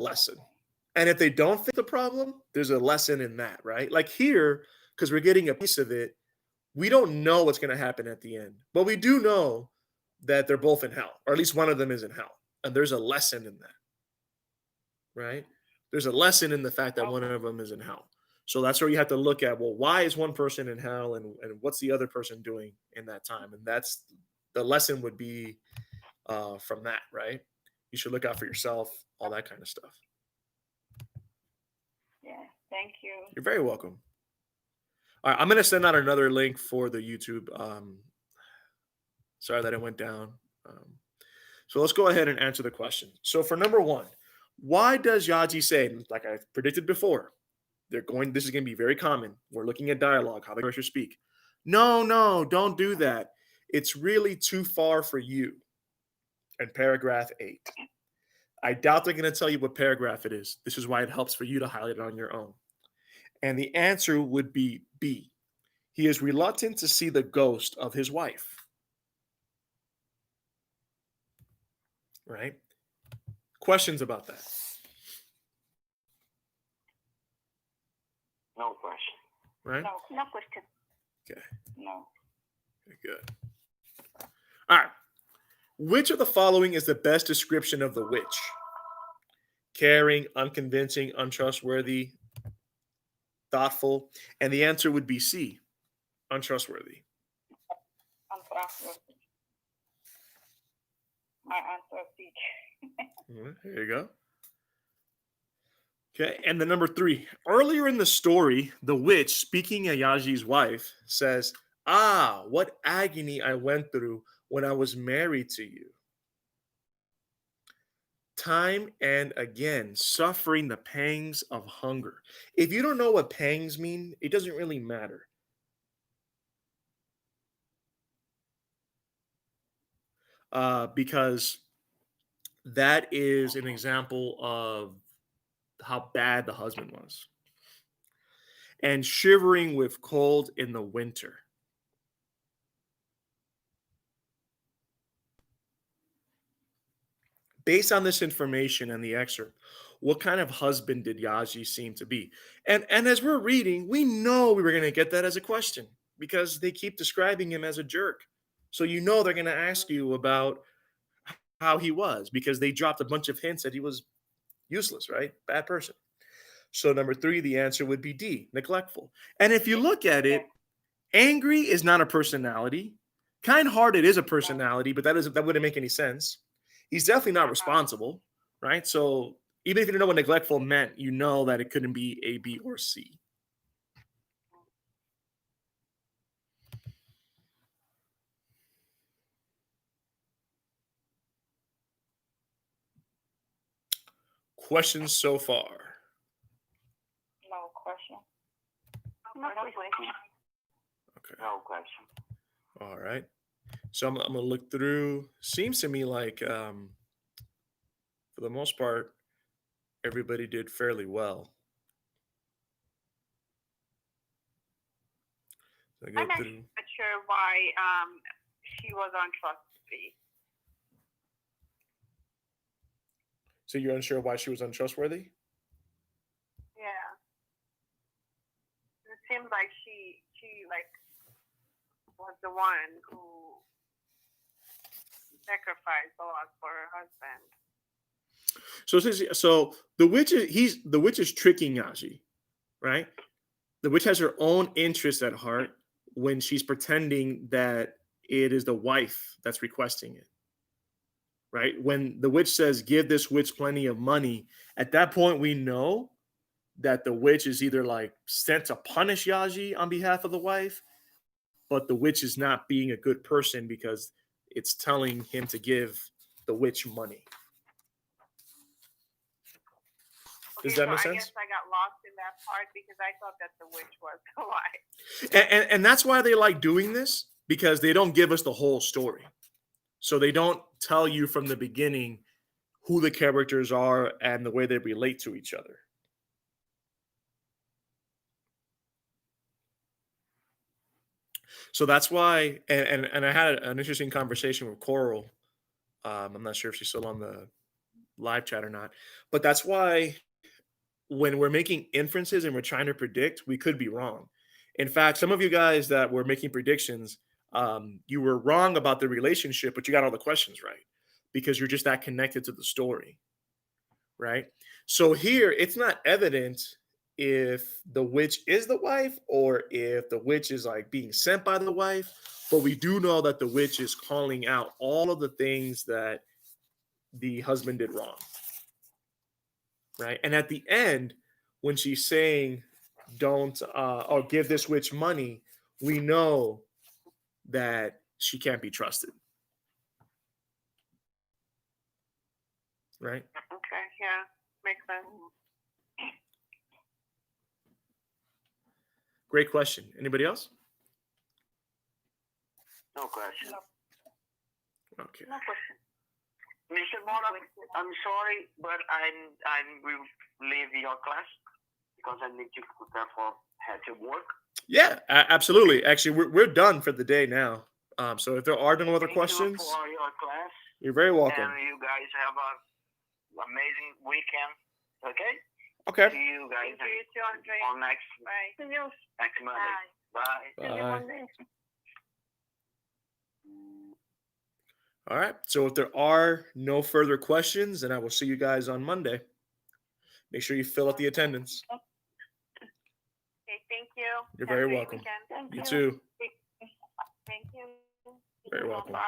lesson. And if they don't fix the problem, there's a lesson in that, right? Like here, because we're getting a piece of it, we don't know what's going to happen at the end, but we do know that they're both in hell, or at least one of them is in hell. And there's a lesson in that, right? There's a lesson in the fact that one Okay. of them is in hell. So that's where you have to look at, well, why is one person in hell and what's the other person doing in that time? And that's the lesson would be from that, right? You should look out for yourself, all that kind of stuff. Yeah. Thank you. You're very welcome. All right, I'm gonna send out another link for the YouTube. Sorry that it went down. Um, so let's go ahead and answer the question. So for number one, why does Yaji say, like I predicted before, they're going? This is going to be very common. We're looking at dialogue, how the characters speak. No, no, don't do that. It's really too far for you. And paragraph 8. I doubt they're going to tell you what paragraph it is. This is why it helps for you to highlight it on your own. And the answer would be B. He is reluctant to see the ghost of his wife. Right? Questions about that? No question. Right? No question. Okay. No. Okay, good. All right. Which of the following is the best description of the witch? Caring, unconvincing, untrustworthy, thoughtful. And the answer would be C, untrustworthy. Untrustworthy. My answer is C. There you go. Okay, and the number 3. Earlier in the story, the witch, speaking of Yaji's wife, says, "Ah, what agony I went through when I was married to you. Time and again, suffering the pangs of hunger." If you don't know what pangs mean, it doesn't really matter. Because that is an example of how bad the husband was. And shivering with cold in the winter. Based on this information and the excerpt, what kind of husband did Yaji seem to be? And as we're reading, we know we were going to get that as a question because they keep describing him as a jerk. So you know they're going to ask you about how he was because they dropped a bunch of hints that he was useless, right? Bad person. So number 3, the answer would be D, neglectful. And if you look at it, angry is not a personality. Kind-hearted is a personality, but that wouldn't make any sense. He's definitely not responsible, right? So even if you didn't know what neglectful meant, you know that it couldn't be A, B, or C. Questions so far? No question. No question. Okay. No question. All right. So I'm going to look through. Seems to me like, for the most part, everybody did fairly well. So I go I'm not through. sure why she was untrustworthy. So you're unsure why she was untrustworthy? Yeah. It seems like she like was the one who sacrificed a lot for her husband. So the witch is tricking Yaji, right? The witch has her own interest at heart when she's pretending that it is the wife that's requesting it. Right? When the witch says, "Give this witch plenty of money," at that point we know that the witch is either like sent to punish Yaji on behalf of the wife, but the witch is not being a good person because it's telling him to give the witch money. Does that make sense? I guess I got lost in that part because I thought that the witch was the wife. And that's why they like doing this, because they don't give us the whole story. So they don't tell you from the beginning who the characters are and the way they relate to each other. So that's why, and I had an interesting conversation with Coral. I'm not sure if she's still on live chat or not. But that's why when we're making inferences and we're trying to predict, we could be wrong. In fact, some of you guys that were making predictions, you were wrong about the relationship, but you got all the questions right because you're just that connected to the story, right? So here, it's not evident if the witch is the wife or if the witch is like being sent by the wife, but we do know that the witch is calling out all of the things that the husband did wrong, right? And at the end, when she's saying, don't or give this witch money, we know that she can't be trusted, right? Okay, yeah, makes sense. Great question. Anybody else? No question. Okay. No question. Mr. Mora, I'm sorry, but I will leave your class because I need to prepare for head to work. Yeah, absolutely. Actually, we're done for the day now. So if there are no other Thank questions, you for your class, you're very welcome. and you guys have an amazing weekend. Okay? Okay. See you guys Thank you too, Andre. on next Bye. next Monday. Bye. Bye. See you Bye. Monday. All right. So if there are no further questions, then I will see you guys on Monday. Make sure you fill out the attendance. Okay, thank you. You're Have a very great welcome. weekend. You too. Thank you. Very welcome. Bye.